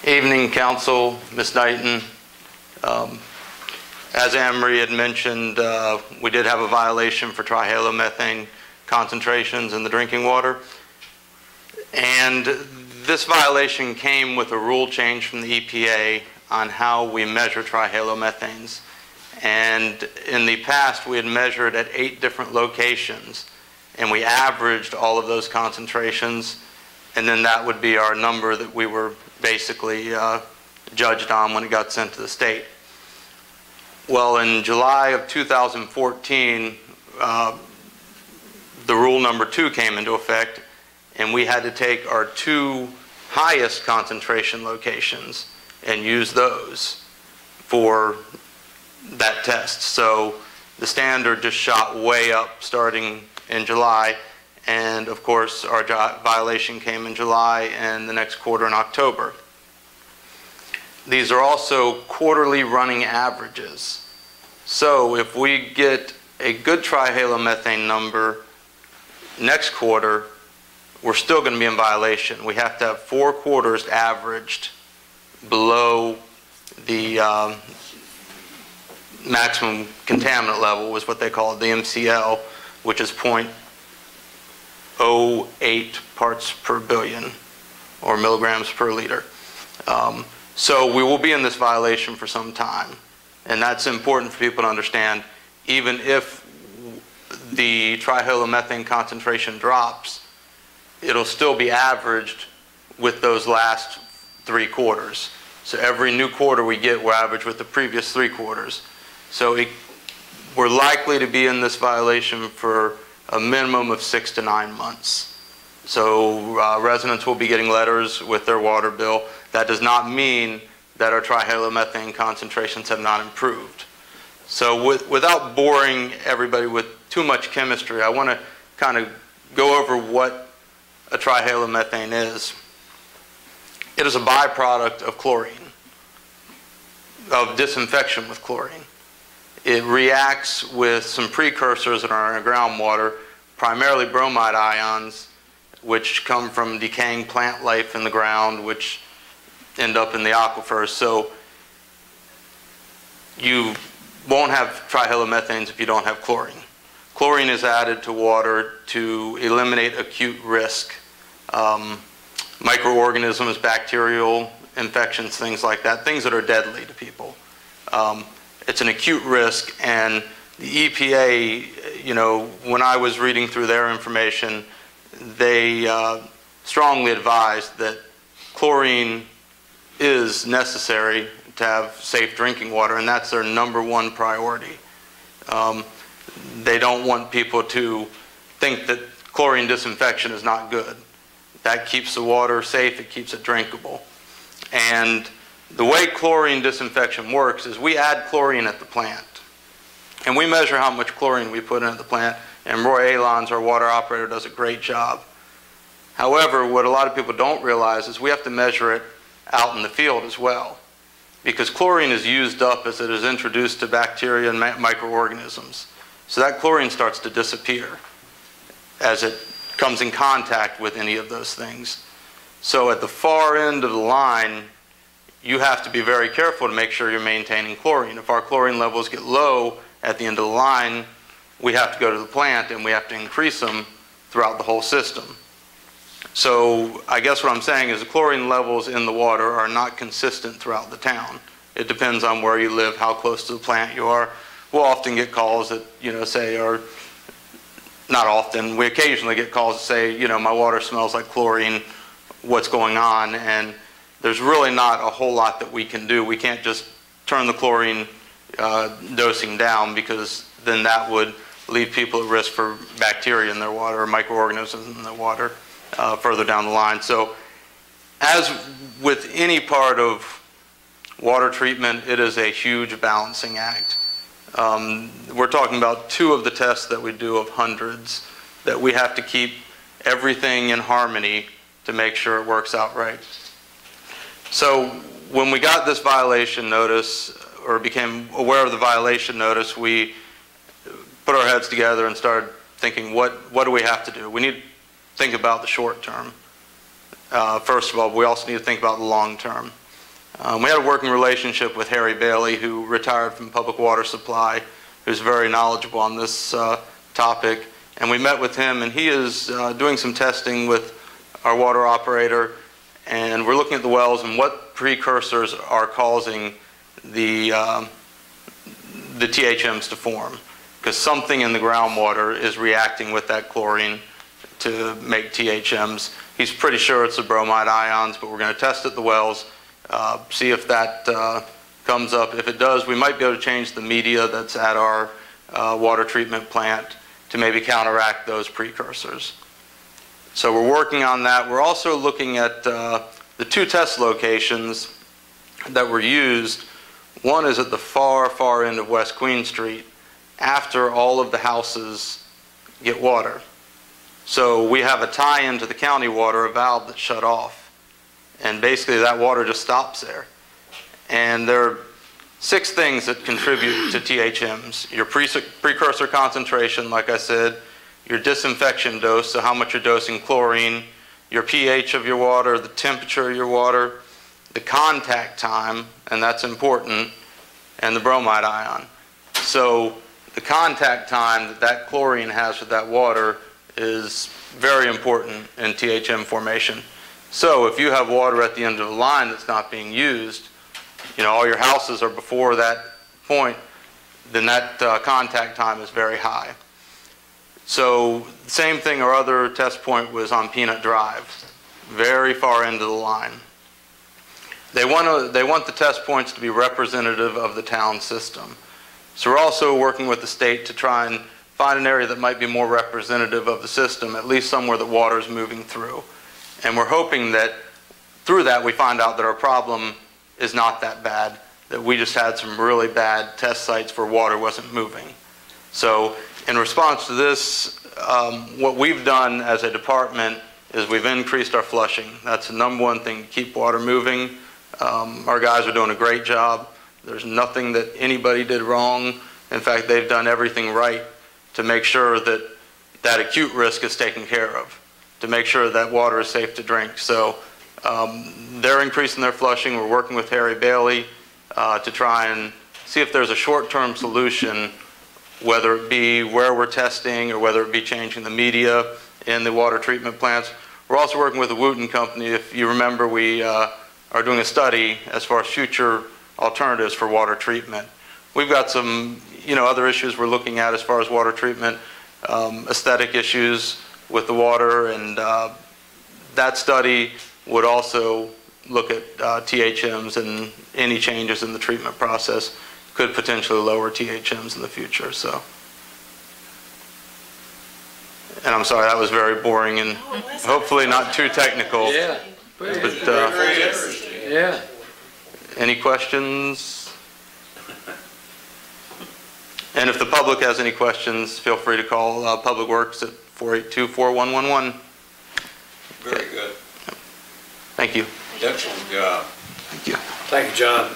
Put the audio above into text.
Evening, Council, Ms. Knighton. As Anne-Marie had mentioned, we did have a violation for trihalomethane concentrations in the drinking water. And this violation came with a rule change from the EPA on how we measure trihalomethanes. And in the past, we had measured at 8 different locations, and we averaged all of those concentrations, and then that would be our number that we were basically judged on when it got sent to the state. Well, in July of 2014, the rule number 2 came into effect, and we had to take our 2 highest concentration locations and use those for that test. So the standard just shot way up starting in July, and of course our violation came in July and the next quarter in October. These are also quarterly running averages. So if we get a good trihalomethane number next quarter, we're still going to be in violation. We have to have 4 quarters averaged below the maximum contaminant level, was what they call it, the MCL, which is 0.08 parts per billion, or milligrams per liter. So we will be in this violation for some time. And that's important for people to understand. Even if the trihalomethane concentration drops, it'll still be averaged with those last 3 quarters. So every new quarter we get, we're averaged with the previous 3 quarters. So we're likely to be in this violation for a minimum of 6 to 9 months. So residents will be getting letters with their water bill. That does not mean that our trihalomethane concentrations have not improved. So without boring everybody with too much chemistry, I want to kind of go over what a trihalomethane is. It is a byproduct of chlorine, of disinfection with chlorine. It reacts with some precursors that are in our groundwater, primarily bromide ions, which come from decaying plant life in the ground, which end up in the aquifers. So you won't have trihalomethanes if you don't have chlorine. Chlorine is added to water to eliminate acute risk. Microorganisms, bacterial infections, things like that, things that are deadly to people. It's an acute risk, and the EPA, you know, when I was reading through their information, they strongly advised that chlorine is necessary to have safe drinking water, and that's their #1 priority. They don't want people to think that chlorine disinfection is not good. That keeps the water safe, it keeps it drinkable. And the way chlorine disinfection works is we add chlorine at the plant. And we measure how much chlorine we put in at the plant, and Roy Alons, our water operator, does a great job. However, what a lot of people don't realize is we have to measure it out in the field as well, because chlorine is used up as it is introduced to bacteria and microorganisms. So that chlorine starts to disappear as it comes in contact with any of those things. So at the far end of the line, you have to be very careful to make sure you're maintaining chlorine. If our chlorine levels get low at the end of the line, we have to go to the plant and we have to increase them throughout the whole system. So I guess what I'm saying is the chlorine levels in the water are not consistent throughout the town. It depends on where you live, how close to the plant you are. We'll often get calls that, you know, say, or not often, we occasionally get calls that say, you know, my water smells like chlorine, what's going on? And there's really not a whole lot that we can do. We can't just turn the chlorine dosing down, because then that would leave people at risk for bacteria in their water or microorganisms in their water further down the line. So as with any part of water treatment, it is a huge balancing act. We're talking about 2 of the tests that we do of hundreds that we have to keep everything in harmony to make sure it works out right. So when we got this violation notice, or became aware of the violation notice, we put our heads together and started thinking, what do we have to do? We need to think about the short term. First of all, we also need to think about the long term. We had a working relationship with Harry Bailey, who retired from public water supply, who's very knowledgeable on this topic. And we met with him, and he is doing some testing with our water operator, and we're looking at the wells and what precursors are causing the THMs to form, because something in the groundwater is reacting with that chlorine to make THMs. He's pretty sure it's the bromide ions, but we're going to test at the wells, see if that comes up. If it does, we might be able to change the media that's at our water treatment plant to maybe counteract those precursors. So we're working on that. We're also looking at the 2 test locations that were used. One is at the far, far end of West Queen Street, after all of the houses get water. So we have a tie-in to the county water, a valve that's shut off. And basically that water just stops there. And there are 6 things that contribute to THMs. Your precursor concentration, like I said, your disinfection dose, so how much you're dosing chlorine, your pH of your water, the temperature of your water, the contact time, and that's important, and the bromide ion. So the contact time that chlorine has with that water is very important in THM formation. So if you have water at the end of the line that's not being used, you know, all your houses are before that point, then that contact time is very high. So same thing, our other test point was on Peanut Drive, very far into the line. They want the test points to be representative of the town system. So we're also working with the state to try and find an area that might be more representative of the system, at least somewhere that water is moving through. And we're hoping that through that we find out that our problem is not that bad, that we just had some really bad test sites where water wasn't moving. So in response to this, what we've done as a department is we've increased our flushing. That's the #1 thing to keep water moving. Our guys are doing a great job. There's nothing that anybody did wrong. In fact, they've done everything right to make sure that that acute risk is taken care of, to make sure that water is safe to drink. So they're increasing their flushing. We're working with Harry Bailey to try and see if there's a short-term solution, whether it be where we're testing or whether it be changing the media in the water treatment plants. We're also working with the Wooten Company. If you remember, we are doing a study as far as future alternatives for water treatment. We've got some, other issues we're looking at as far as water treatment, aesthetic issues with the water, and that study would also look at THMs, and any changes in the treatment process could potentially lower THMs in the future. So, and I'm sorry, that was very boring and hopefully not too technical. Yeah. But, Yeah. any questions? And if the public has any questions, feel free to call Public Works at 482-4111. Very good. Thank you. Excellent job. Thank you. Thank you, John.